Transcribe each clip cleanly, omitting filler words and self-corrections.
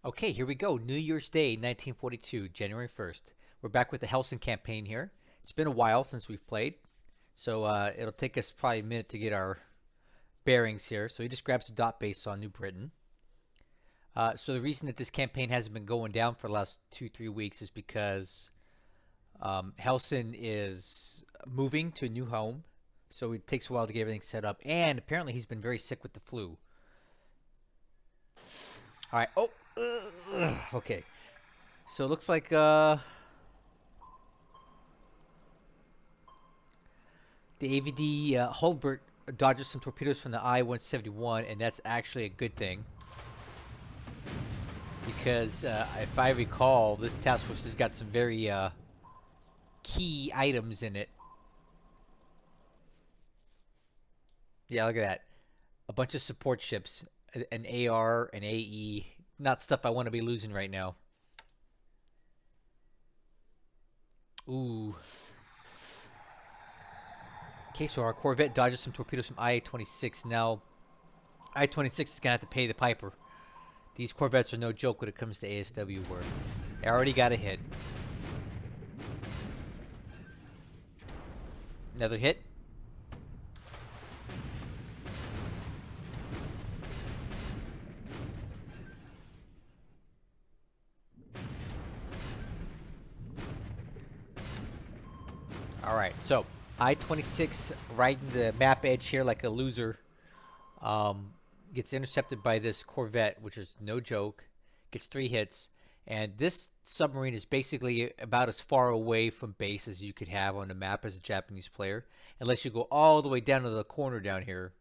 Okay, here we go. New Year's Day, 1942, January 1st. We're back with the Hellsen campaign here. It's been a while since we've played, so it'll take us probably a minute to get our bearings here. So he just grabs a dot base on New Britain. So the reason that this campaign hasn't been going down for the last 2-3 weeks is because Hellsen is moving to a new home, so it takes a while to get everything set up. And apparently he's been very sick with the flu. All right. Oh, okay. So it looks like the AVD Hulbert dodges some torpedoes from the I-171, and that's actually a good thing. Because if I recall, this task force has got some very key items in it. Yeah, look at that. A bunch of support ships, an AR, an AE. Not stuff I want to be losing right now. Ooh. Okay, so our Corvette dodges some torpedoes from I-26. Now, I-26 is going to have to pay the piper. These Corvettes are no joke when it comes to ASW work. I already got a hit. Another hit. Alright, so I-26 riding the map edge here like a loser. Gets intercepted by this Corvette, which is no joke. Gets 3 hits. And this submarine is basically about as far away from base as you could have on the map as a Japanese player. Unless you go all the way down to the corner down here.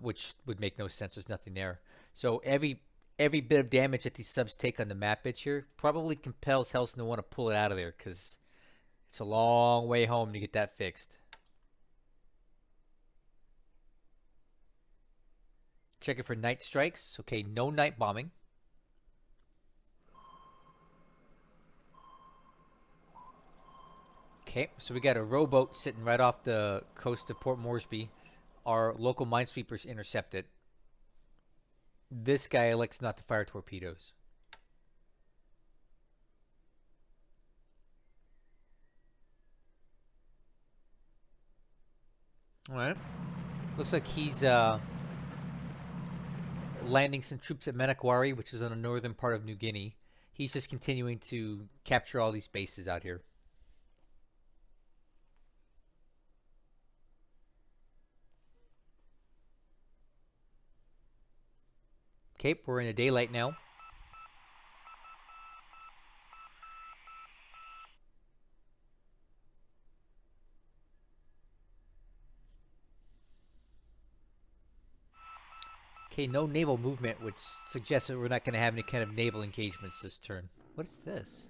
Which would make no sense. There's nothing there. So every bit of damage that these subs take on the map edge here probably compels Hellsen to want to pull it out of there. Because it's a long way home to get that fixed. Checking for night strikes. Okay, no night bombing. Okay, so we got a rowboat sitting right off the coast of Port Moresby. Our local minesweepers intercept it. This guy elects not to fire torpedoes. Alright. Looks like he's landing some troops at Manokwari, which is on the northern part of New Guinea. He's just continuing to capture all these bases out here. Okay, we're in the daylight now. Okay, no naval movement, which suggests that we're not going to have any kind of naval engagements this turn. What is this?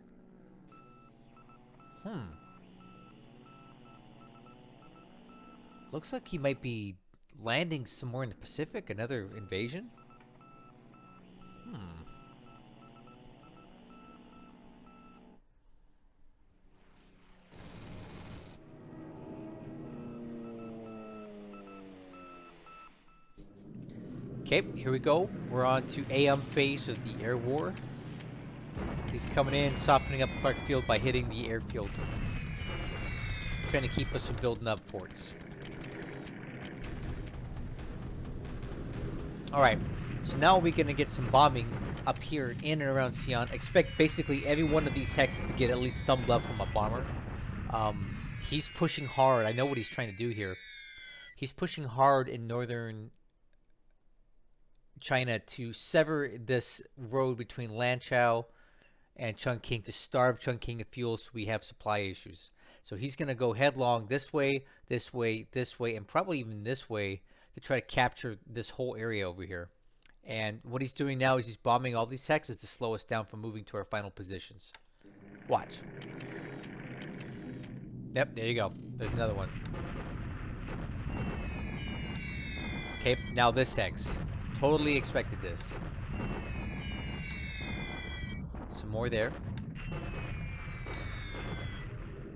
Looks like he might be landing somewhere in the Pacific. Another invasion? Okay, here we go. We're on to AM phase of the air war. He's coming in, softening up Clark Field by hitting the airfield. Trying to keep us from building up forts. Alright, so now we're going to get some bombing up here in and around Sion. Expect basically every one of these hexes to get at least some love from a bomber. He's pushing hard. I know what he's trying to do here. He's pushing hard in northern China to sever this road between Lanchao and Chongqing, to starve Chongqing of fuel so we have supply issues. So he's going to go headlong this way, this way, this way, and probably even this way to try to capture this whole area over here. And what he's doing now is he's bombing all these hexes to slow us down from moving to our final positions. Watch. Yep, there you go. There's another one. Okay, now this hex. Totally expected this. Some more there.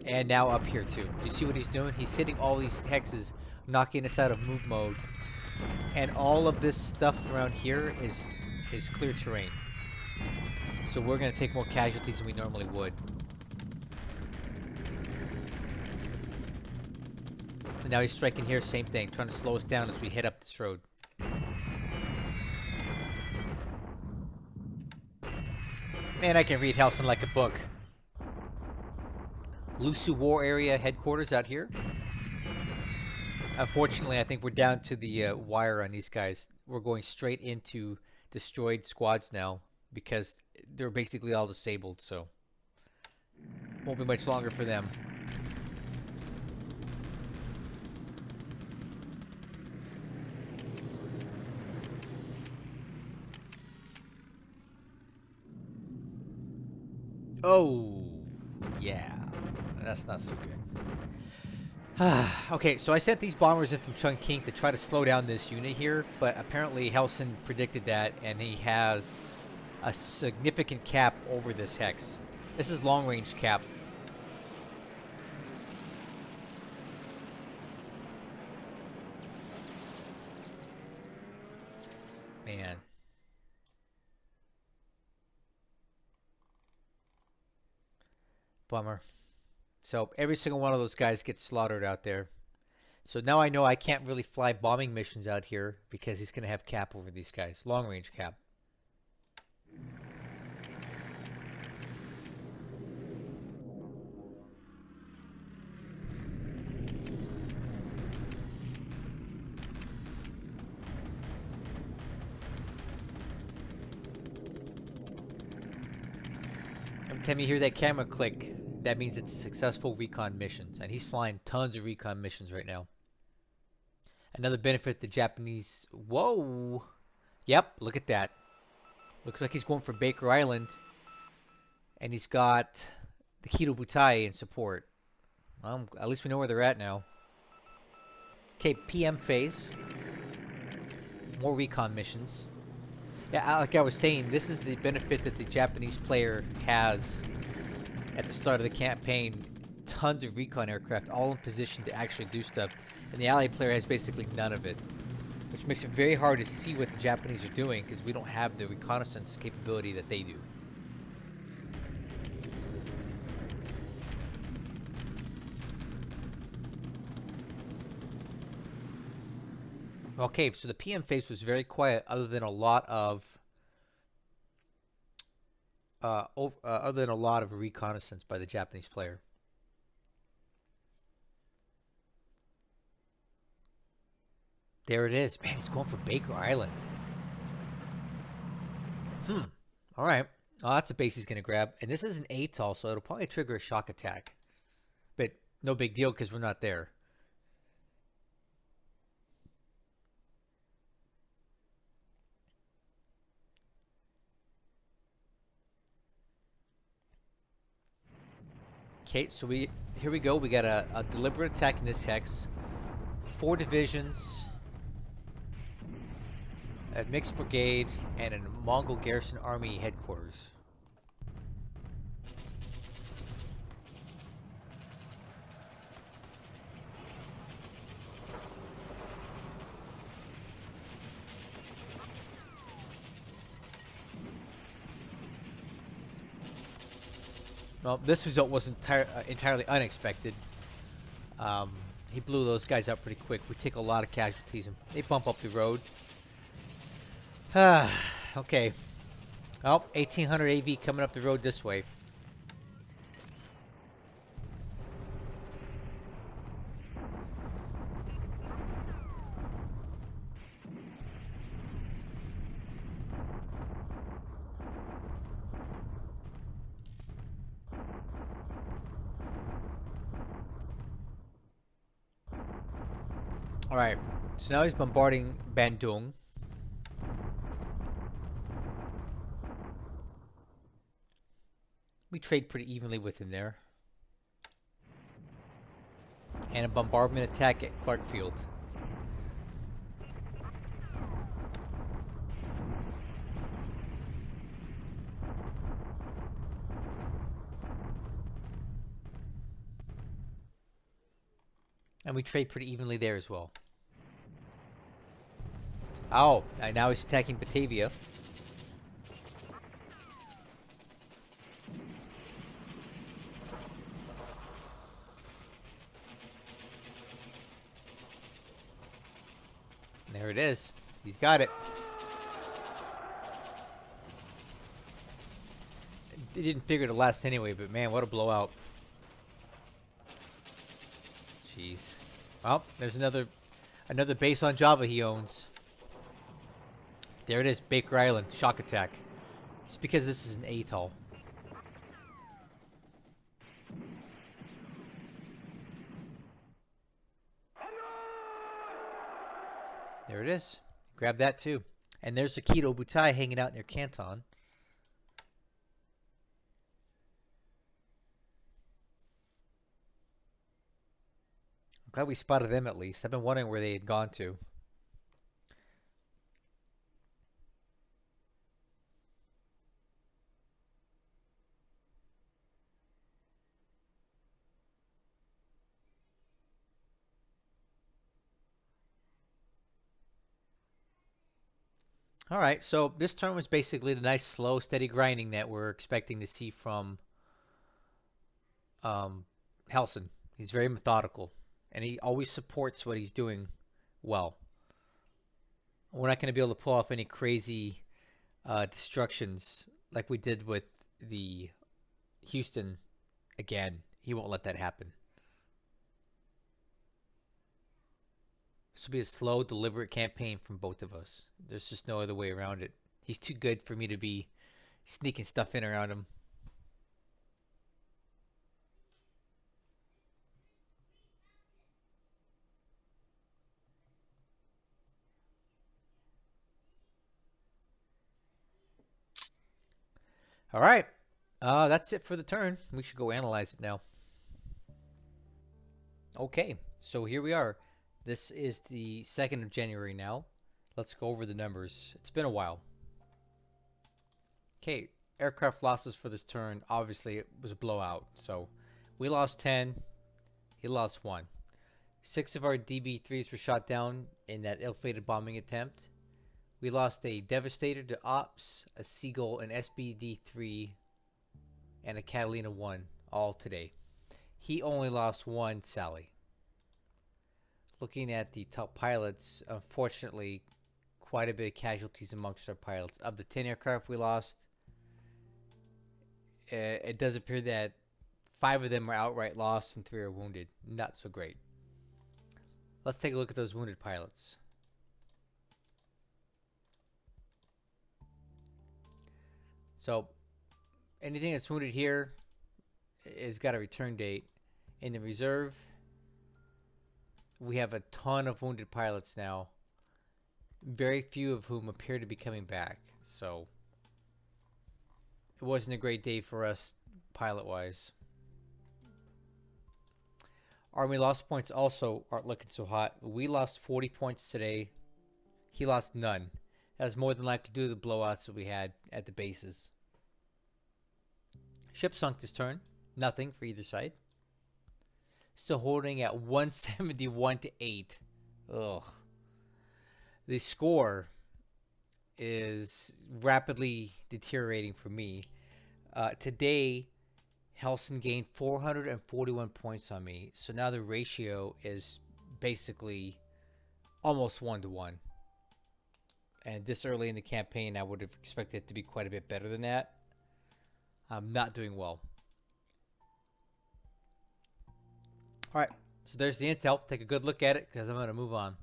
And now up here too. Do you see what he's doing? He's hitting all these hexes, knocking us out of move mode. And all of this stuff around here is clear terrain. So we're going to take more casualties than we normally would. And now he's striking here, same thing, trying to slow us down as we head up this road. Man, I can read Hellsen like a book. Lusu War Area headquarters out here. Unfortunately, I think we're down to the wire on these guys. We're going straight into destroyed squads now because they're basically all disabled, so won't be much longer for them. Oh, yeah. That's not so good. Okay, so I sent these bombers in from Chungking to try to slow down this unit here, but apparently Hellsen predicted that, and he has a significant cap over this hex. This is long-range cap. Man. Bummer. So every single one of those guys gets slaughtered out there. So now I know I can't really fly bombing missions out here because he's going to have cap over these guys. Long range cap. Every time you hear that camera click, that means it's a successful recon mission. And he's flying tons of recon missions right now. Another benefit the Japanese... Whoa! Yep, look at that. Looks like he's going for Baker Island. And he's got the Kido Butai in support. Well, at least we know where they're at now. Okay, PM phase. More recon missions. Yeah, like I was saying, this is the benefit that the Japanese player has at the start of the campaign. Tons of recon aircraft, all in position to actually do stuff. And the Allied player has basically none of it. Which makes it very hard to see what the Japanese are doing because we don't have the reconnaissance capability that they do. Okay, so the PM phase was very quiet other than a lot of reconnaissance by the Japanese player. There it is. Man, he's going for Baker Island. All right. Oh, that's a base he's going to grab. And this is an atoll, so it'll probably trigger a shock attack. But no big deal because we're not there. Okay, so here we go. We got a deliberate attack in this hex. 4 divisions, a mixed brigade, and a Mongol garrison army headquarters. Well, this result was entirely unexpected. He blew those guys up pretty quick. We take a lot of casualties and they bump up the road. Okay. Oh, 1800 AV coming up the road this way. Alright, so now he's bombarding Bandung. We trade pretty evenly with him there. And a bombardment attack at Clarkfield. And we trade pretty evenly there as well. Oh, and now he's attacking Batavia. it is. He's got it. It didn't figure to last anyway, but man, what a blowout. Jeez. Well, there's another base on Java he owns. There it is, Baker Island, shock attack. It's because this is an atoll. There it is. Grab that too. And there's Akito Butai hanging out near Canton. I'm glad we spotted them at least. I've been wondering where they had gone to. All right, so this turn was basically the nice, slow, steady grinding that we're expecting to see from Hellsen. He's very methodical, and he always supports what he's doing well. We're not going to be able to pull off any crazy destructions like we did with the Houston again. He won't let that happen. This will be a slow, deliberate campaign from both of us. There's just no other way around it. He's too good for me to be sneaking stuff in around him. All right. That's it for the turn. We should go analyze it now. Okay, so here we are. This is the 2nd of January now. Let's go over the numbers. It's been a while. Okay, aircraft losses for this turn. Obviously, it was a blowout. So we lost 10. He lost 1. 6 of our DB3s were shot down in that ill-fated bombing attempt. We lost a Devastator to Ops, a Seagull, an SBD3, and a Catalina 1 all today. He only lost 1 Sally. Looking at the top pilots, unfortunately, quite a bit of casualties amongst our pilots. Of the 10 aircraft we lost, it does appear that 5 of them are outright lost and 3 are wounded. Not so great. Let's take a look at those wounded pilots. So, anything that's wounded here has got a return date. In the reserve, we have a ton of wounded pilots now, very few of whom appear to be coming back. So it wasn't a great day for us pilot-wise. Army lost points also aren't looking so hot. We lost 40 points today. He lost none. That was more than likely due to the blowouts that we had at the bases. Ship sunk this turn. Nothing for either side. Still holding at 171 to 8. Ugh. The score is rapidly deteriorating for me. Today, Hellsen gained 441 points on me. So now the ratio is basically almost 1-to-1. And this early in the campaign, I would have expected it to be quite a bit better than that. I'm not doing well. All right, so there's the intel. Take a good look at it because I'm going to move on.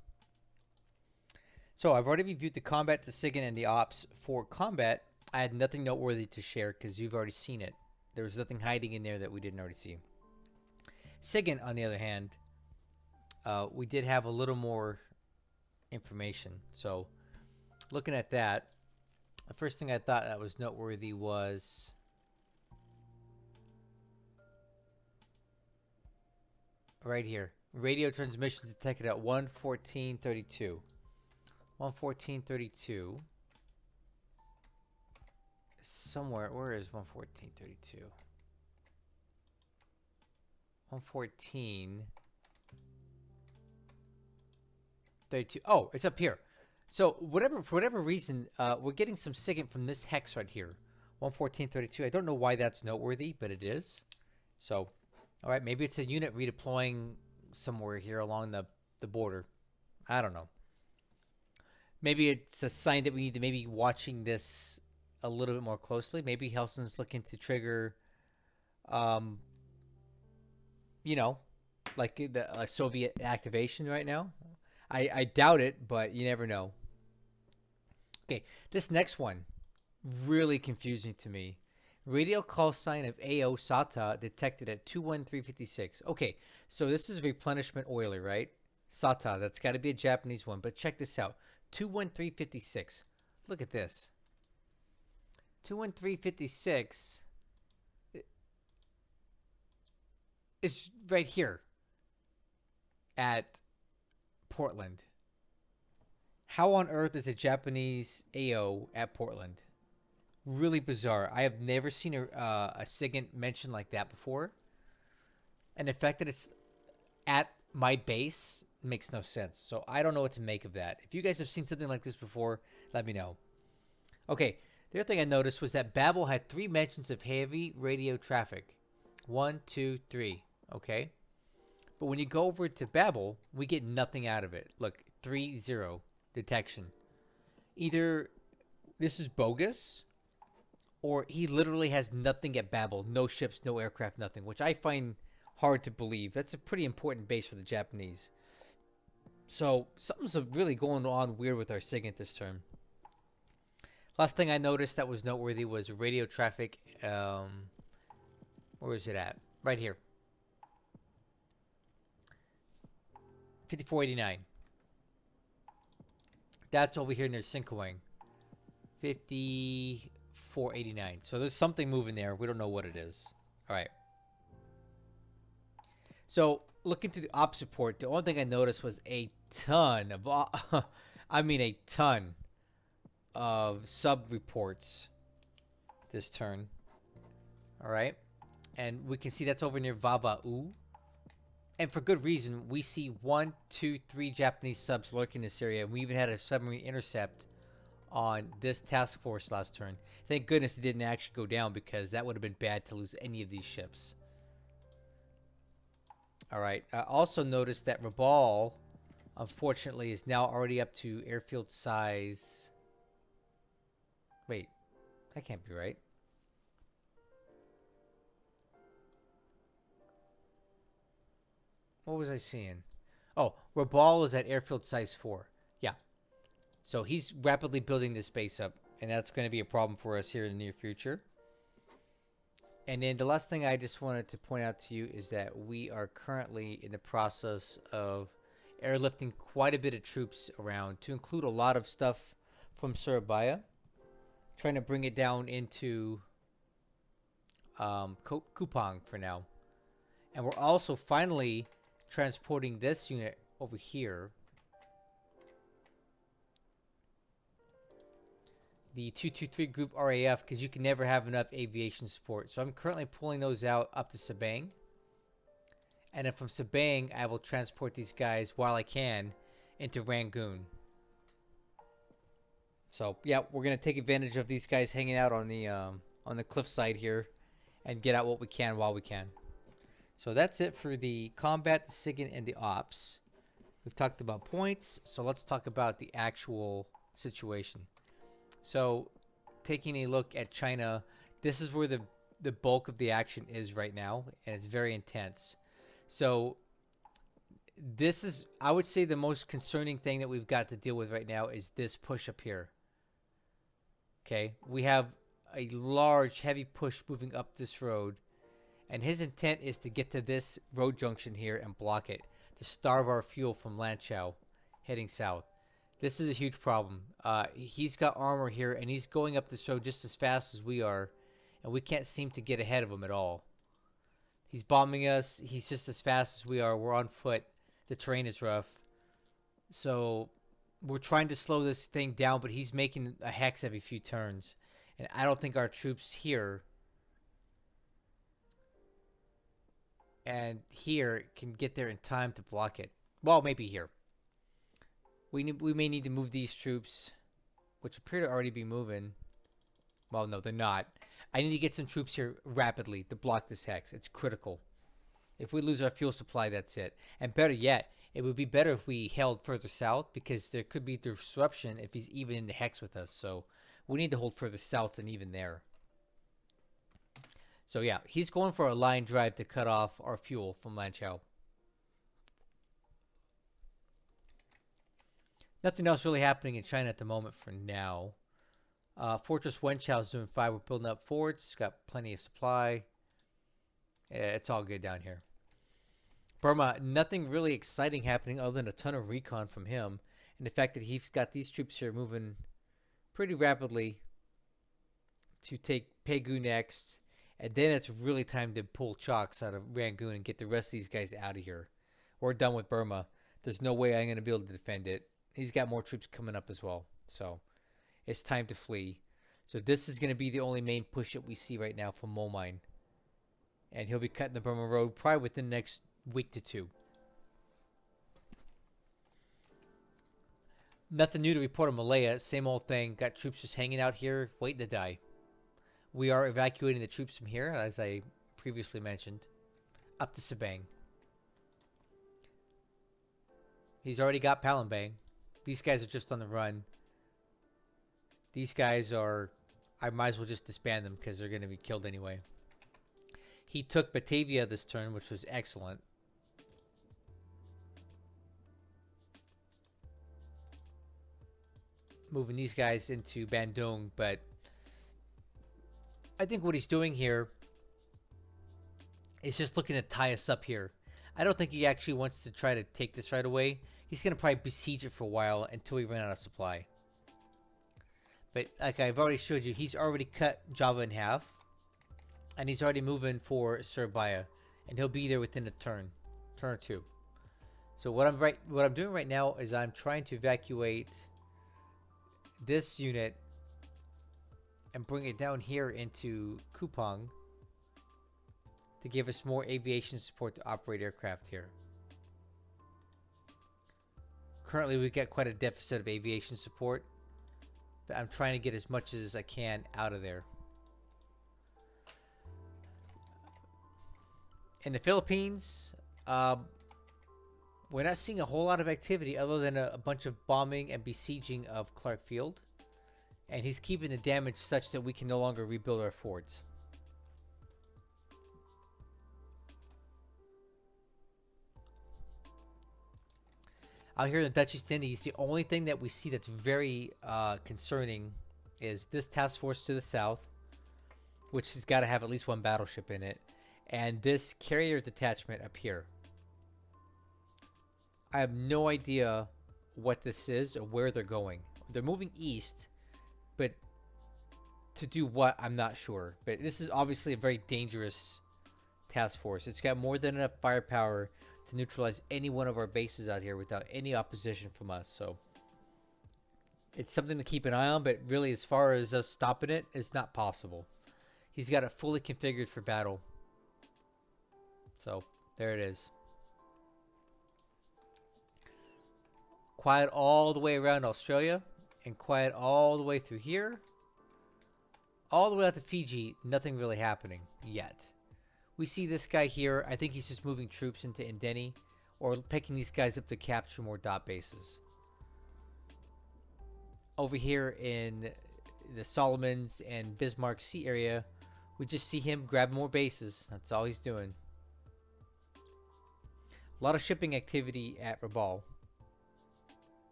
So I've already reviewed the combat, the SIGINT, and the ops. For combat, I had nothing noteworthy to share because you've already seen it. There was nothing hiding in there that we didn't already see. SIGINT, on the other hand, we did have a little more information. So looking at that, the first thing I thought that was noteworthy was right here. Radio transmissions detected at 114.32. 114.32. Somewhere, where is 114.32? 114.32. Oh, it's up here. So for whatever reason, we're getting some SIGINT from this hex right here. 114.32. I don't know why that's noteworthy, but it is. So, all right, maybe it's a unit redeploying somewhere here along the border. I don't know. Maybe it's a sign that we need to maybe watching this a little bit more closely. Maybe Hellsen's looking to trigger, um, you know, like the Soviet activation right now. I doubt it, but you never know. Okay, this next one really confusing to me. Radio call sign of AO SATA detected at 21356. Okay, so this is replenishment oiler, right? SATA, that's got to be a Japanese one, but check this out. 21356. Look at this. 21356 is right here at Portland. How on earth is a Japanese AO at Portland? Really bizarre. I have never seen a SIGINT mentioned like that before. And the fact that it's at my base makes no sense. So I don't know what to make of that. If you guys have seen something like this before, let me know. Okay, the other thing I noticed was that Babel had 3 mentions of heavy radio traffic. 1, 2, 3. Okay. But when you go over to Babel, we get nothing out of it. Look, 3-0 detection. Either this is bogus, or he literally has nothing at Babel. No ships, no aircraft, nothing. Which I find hard to believe. That's a pretty important base for the Japanese. So something's really going on weird with our SIGINT this term. Last thing I noticed that was noteworthy was radio traffic. Where is it at? Right here. 5489. That's over here near Sinkoang. 5489. So there's something moving there. We don't know what it is. All right. So looking to the ops report, the only thing I noticed was a ton of, I mean a ton of sub reports this turn. All right. And we can see that's over near Vava'u. And for good reason. We see 1, 2, 3 Japanese subs lurking in this area. And we even had a submarine intercept on this task force last turn. Thank goodness it didn't actually go down, because that would have been bad to lose any of these ships. Alright, I also noticed that Rabal, unfortunately, is now already up to airfield size. Wait, that can't be right. What was I seeing? Oh, Rabal is at airfield size 4. Yeah. So he's rapidly building this base up, and that's going to be a problem for us here in the near future. And then the last thing I just wanted to point out to you is that we are currently in the process of airlifting quite a bit of troops around, to include a lot of stuff from Surabaya, trying to bring it down into Kupang for now. And we're also finally transporting this unit over here, the 223 Group RAF, because you can never have enough aviation support. So I'm currently pulling those out up to Sabang. And then from Sabang, I will transport these guys, while I can, into Rangoon. So yeah, we're going to take advantage of these guys hanging out on the cliffside here, and get out what we can while we can. So that's it for the combat, the SIGINT, and the ops. We've talked about points, so let's talk about the actual situation. So taking a look at China, this is where the bulk of the action is right now, and it's very intense. So this is, I would say, the most concerning thing that we've got to deal with right now is this push up here. Okay, we have a large, heavy push moving up this road. And his intent is to get to this road junction here and block it, to starve our fuel from Lanchow heading south. This is a huge problem. He's got armor here, and he's going up this road just as fast as we are, and we can't seem to get ahead of him at all. He's bombing us. He's just as fast as we are. We're on foot. The terrain is rough. So we're trying to slow this thing down, but he's making a hex every few turns. And I don't think our troops here and here can get there in time to block it. Well, maybe here. We may need to move these troops, which appear to already be moving. Well, no, they're not. I need to get some troops here rapidly to block this hex. It's critical. If we lose our fuel supply, that's it. And better yet, It would be better if we held further south because there could be disruption if he's even in the hex with us. So we need to hold further south than even there. So yeah, he's going for a line drive to cut off our fuel from Lanchow. Nothing else really happening in China at the moment for now. Fortress Wenchao is doing fine. We're building up forts. Got plenty of supply. It's all good down here. Burma, nothing really exciting happening other than a ton of recon from him. And the fact that he's got these troops here moving pretty rapidly to take Pegu next. And then it's really time to pull Chocks out of Rangoon and get the rest of these guys out of here. We're done with Burma. There's no way I'm going to be able to defend it. He's got more troops coming up as well. So it's time to flee. So this is going to be the only main push that we see right now from Momine. And he'll be cutting the Burma Road probably within the next week to 2. Nothing new to report on Malaya. Same old thing. Got troops just hanging out here waiting to die. We are evacuating the troops from here, as I previously mentioned, up to Sabang. He's already got Palembang. These guys are just on the run. These guys are... I might as well just disband them because they're going to be killed anyway. He took Batavia this turn, which was excellent. Moving these guys into Bandung, but I think what he's doing here is just looking to tie us up here. I don't think he actually wants to try to take this right away. He's going to probably besiege it for a while until we run out of supply. But like I've already showed you, he's already cut Java in half. And he's already moving for Surabaya. And he'll be there within a turn or 2. So what I'm doing right now is I'm trying to evacuate this unit and bring it down here into Kupang to give us more aviation support to operate aircraft here. Currently, we get quite a deficit of aviation support, but I'm trying to get as much as I can out of there. In the Philippines, we're not seeing a whole lot of activity other than a bunch of bombing and besieging of Clark Field. And he's keeping the damage such that we can no longer rebuild our forts. Out here in the Dutch East Indies, the only thing that we see that's very concerning is this task force to the south, which has got to have at least one battleship in it, and this carrier detachment up here. I have no idea what this is or where they're going. They're moving east, but to do what, I'm not sure. But this is obviously a very dangerous task force. It's got more than enough firepower to neutralize any one of our bases out here without any opposition from us. So it's something to keep an eye on, but really as far as us stopping it, it's not possible. He's got it fully configured for battle. So there it is. Quiet all the way around Australia and quiet all the way through here. All the way out to Fiji, nothing really happening yet. We see this guy here. I think he's just moving troops into Indeni or picking these guys up to capture more dot bases. Over here in the Solomons and Bismarck Sea area, we just see him grab more bases. That's all he's doing. A lot of shipping activity at Rabaul.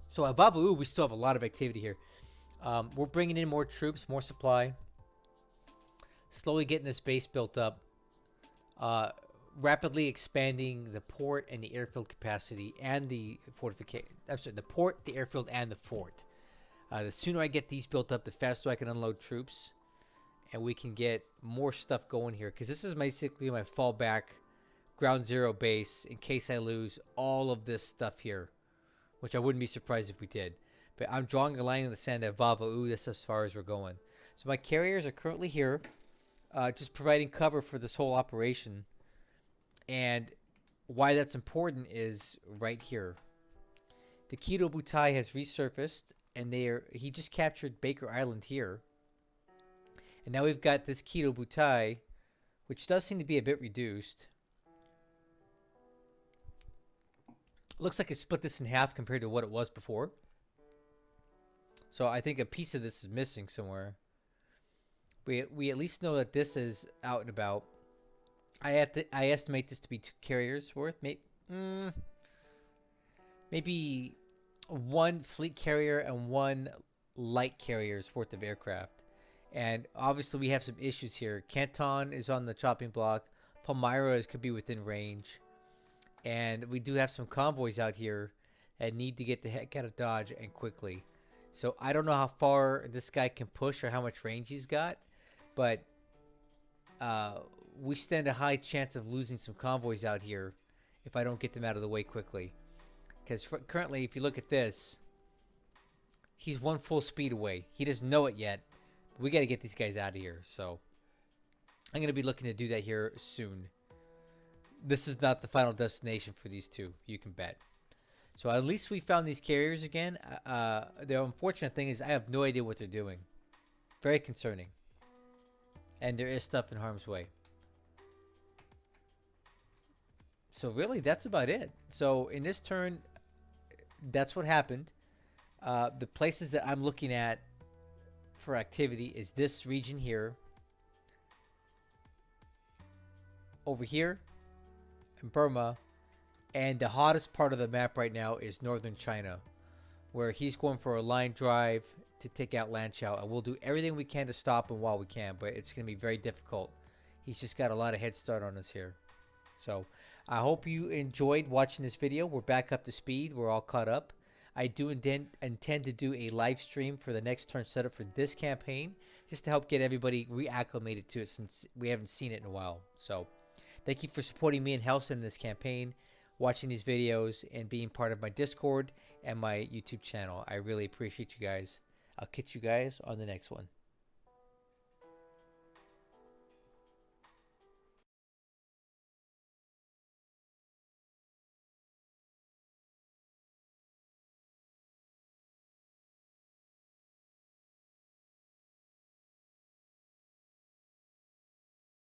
So at Vava'u, we still have a lot of activity here. We're bringing in more troops, more supply. Slowly getting this base built up. Rapidly expanding the port and the airfield capacity and the fortification. I'm sorry, the port, the airfield, and the fort. The sooner I get these built up, the faster I can unload troops. And we can get more stuff going here. Because this is basically my fallback ground zero base in case I lose all of this stuff here. Which I wouldn't be surprised if we did. But I'm drawing a line in the sand at Vava'u. That's as far as we're going. So my carriers are currently here. Just providing cover for this whole operation. And why that's important is right here. The Kido Butai has resurfaced. And he just captured Baker Island here. And now we've got this Kido Butai which does seem to be a bit reduced. Looks like it split this in half compared to what it was before. So I think a piece of this is missing somewhere. We at least know that this is out and about. I estimate this to be 2 carriers worth. Maybe 1 fleet carrier and 1 light carrier's worth of aircraft. And obviously we have some issues here. Canton is on the chopping block. Palmyra could be within range. And we do have some convoys out here that need to get the heck out of Dodge and quickly. So I don't know how far this guy can push or how much range he's got. But we stand a high chance of losing some convoys out here if I don't get them out of the way quickly. Because currently, if you look at this, he's 1 full speed away. He doesn't know it yet. We got to get these guys out of here. So I'm going to be looking to do that here soon. This is not the final destination for these 2, you can bet. So at least we found these carriers again. The unfortunate thing is I have no idea what they're doing. Very concerning. And there is stuff in harm's way. So really, that's about it. So in this turn, that's what happened. The places that I'm looking at for activity is this region here. Over here in Burma. And the hottest part of the map right now is northern China, where he's going for a line drive to take out Lanchow. And we'll do everything we can to stop him while we can, but it's going to be very difficult. He's just got a lot of head start on us here. So I hope you enjoyed watching this video. We're back up to speed. We're all caught up. I do intend to do a live stream for the next turn setup for this campaign, just to help get everybody reacclimated to it since we haven't seen it in a while. So thank you for supporting me and Hellsen in this campaign, watching these videos, and being part of my Discord and my YouTube channel. I really appreciate you guys. I'll catch you guys on the next one.